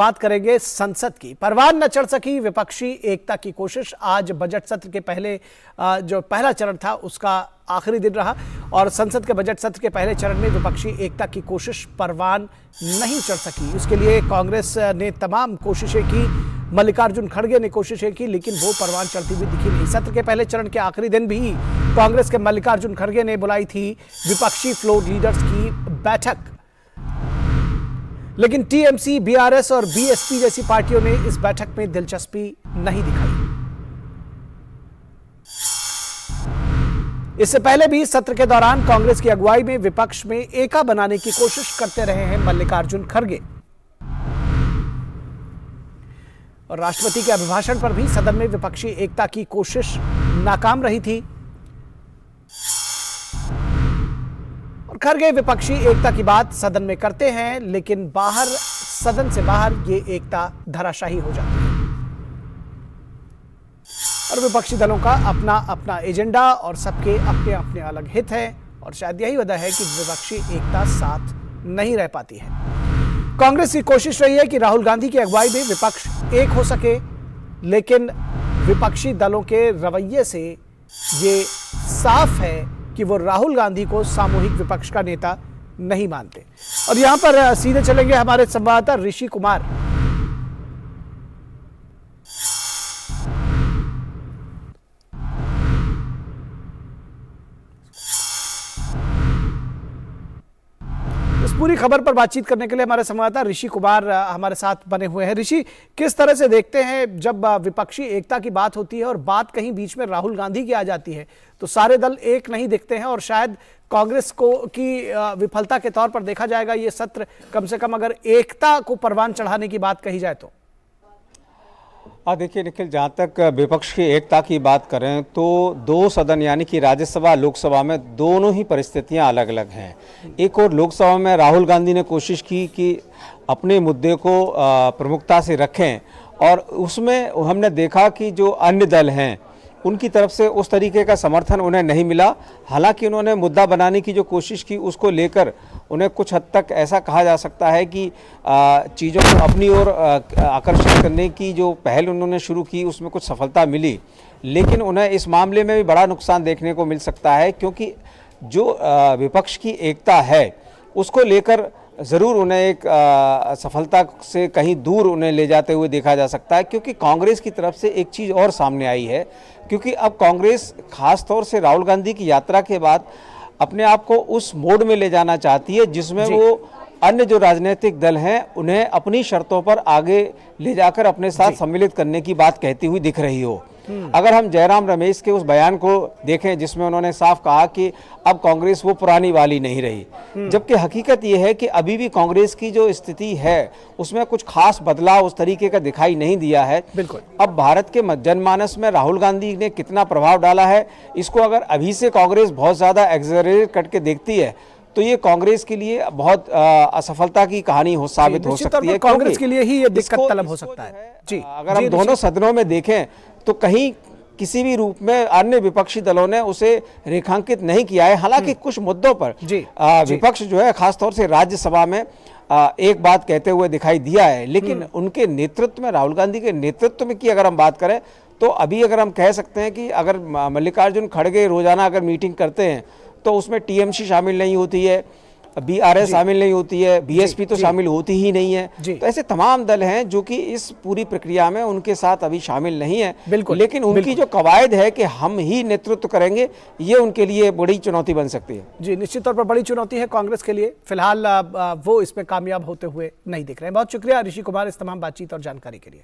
बात करेंगे संसद की। परवान न चढ़ सकी विपक्षी एकता की कोशिश। आज बजट सत्र के जो पहला चरण था उसका आखिरी दिन रहा और संसद के बजट सत्र के पहले चरण में विपक्षी एकता की कोशिश परवान नहीं चढ़ सकी। उसके लिए कांग्रेस ने तमाम कोशिशें की, मल्लिकार्जुन खड़गे ने कोशिशें की, लेकिन वो परवान चढ़ती हुई दिखी नहीं। सत्र के पहले चरण के आखिरी दिन भी कांग्रेस के मल्लिकार्जुन खड़गे ने बुलाई थी विपक्षी फ्लोर लीडर्स की बैठक, लेकिन टीएमसी, बीआरएस और बीएसपी जैसी पार्टियों ने इस बैठक में दिलचस्पी नहीं दिखाई। इससे पहले भी सत्र के दौरान कांग्रेस की अगुवाई में विपक्ष में एका बनाने की कोशिश करते रहे हैं मल्लिकार्जुन खड़गे और राष्ट्रपति के अभिभाषण पर भी सदन में विपक्षी एकता की कोशिश नाकाम रही थी और खड़गे विपक्षी एकता की बात सदन में करते हैं, लेकिन बाहर, सदन से बाहर ये एकता धराशायी हो जाती है और विपक्षी दलों का अपना अपना एजेंडा और सबके अपने अपने अलग हित है और शायद यही वजह है कि विपक्षी एकता साथ नहीं रह पाती है। कांग्रेस की कोशिश रही है कि राहुल गांधी की अगुवाई में विपक्ष एक हो सके, लेकिन विपक्षी दलों के रवैये से ये साफ है कि वो राहुल गांधी को सामूहिक विपक्ष का नेता नहीं मानते। और यहां पर सीधे चलेंगे हमारे संवाददाता ऋषि कुमार। इस पूरी खबर पर बातचीत करने के लिए हमारे संवाददाता ऋषि कुमार हमारे साथ बने हुए हैं। ऋषि, किस तरह से देखते हैं जब विपक्षी एकता की बात होती है और बात कहीं बीच में राहुल गांधी की आ जाती है तो सारे दल एक नहीं दिखते हैं और शायद कांग्रेस की विफलता के तौर पर देखा जाएगा ये सत्र, कम से कम अगर एकता को परवान चढ़ाने की बात कही जाए तो। देखिए निखिल, जहाँ तक विपक्ष की एकता की बात करें तो दो सदन यानी कि राज्यसभा लोकसभा में दोनों ही परिस्थितियां अलग अलग हैं। एक और लोकसभा में राहुल गांधी ने कोशिश की कि अपने मुद्दे को प्रमुखता से रखें और उसमें हमने देखा कि जो अन्य दल हैं उनकी तरफ से उस तरीके का समर्थन उन्हें नहीं मिला। हालांकि उन्होंने मुद्दा बनाने की जो कोशिश की उसको लेकर उन्हें कुछ हद तक ऐसा कहा जा सकता है कि चीज़ों को अपनी ओर आकर्षित करने की जो पहल उन्होंने शुरू की उसमें कुछ सफलता मिली, लेकिन उन्हें इस मामले में भी बड़ा नुकसान देखने को मिल सकता है क्योंकि जो विपक्ष की एकता है उसको लेकर ज़रूर उन्हें एक सफलता से कहीं दूर उन्हें ले जाते हुए देखा जा सकता है। क्योंकि कांग्रेस की तरफ से एक चीज़ और सामने आई है, क्योंकि अब कांग्रेस खास तौर से राहुल गांधी की यात्रा के बाद अपने आप को उस मोड में ले जाना चाहती है जिसमें वो अन्य जो राजनीतिक दल हैं उन्हें अपनी शर्तों पर आगे ले जाकर अपने साथ सम्मिलित करने की बात कहती हुई दिख रही हो। अगर हम जयराम रमेश के उस बयान को देखें जिसमें उन्होंने साफ कहा कि अब कांग्रेस वो पुरानी वाली नहीं रही, जबकि हकीकत ये है कि अभी भी कांग्रेस की जो स्थिति है उसमें कुछ खास बदलाव उस तरीके का दिखाई नहीं दिया है। बिल्कुल। अब भारत के जनमानस में राहुल गांधी ने कितना प्रभाव डाला है, इसको अगर अभी से कांग्रेस बहुत ज़्यादा एक्सजरेट करके देखती है तो ये कांग्रेस के लिए बहुत असफलता की कहानी साबित हो सकती है। कांग्रेस के लिए ही ये दिक्कत तलब हो सकता है। जी, अगर हम दोनों सदनों में देखें तो कहीं किसी भी रूप में अन्य विपक्षी दलों ने उसे रेखांकित नहीं किया है। हालांकि कुछ मुद्दों पर विपक्ष जो है खासतौर से राज्यसभा में एक बात कहते हुए दिखाई दिया है, लेकिन उनके नेतृत्व में, राहुल गांधी के नेतृत्व में की अगर हम बात करें तो अभी अगर हम कह सकते हैं कि अगर मल्लिकार्जुन खड़गे रोजाना अगर मीटिंग करते हैं तो उसमें टीएमसी शामिल नहीं होती है, बीआरएस शामिल नहीं होती है, बीएसपी तो शामिल होती ही नहीं है। तो ऐसे तमाम दल हैं जो कि इस पूरी प्रक्रिया में उनके साथ अभी शामिल नहीं है। लेकिन उनकी जो कवायद है कि हम ही नेतृत्व करेंगे, ये उनके लिए बड़ी चुनौती बन सकती है। जी, निश्चित तौर पर बड़ी चुनौती है कांग्रेस के लिए। फिलहाल वो इसमें कामयाब होते हुए नहीं दिख रहे हैं। बहुत शुक्रिया ऋषि कुमार इस तमाम बातचीत और जानकारी के लिए।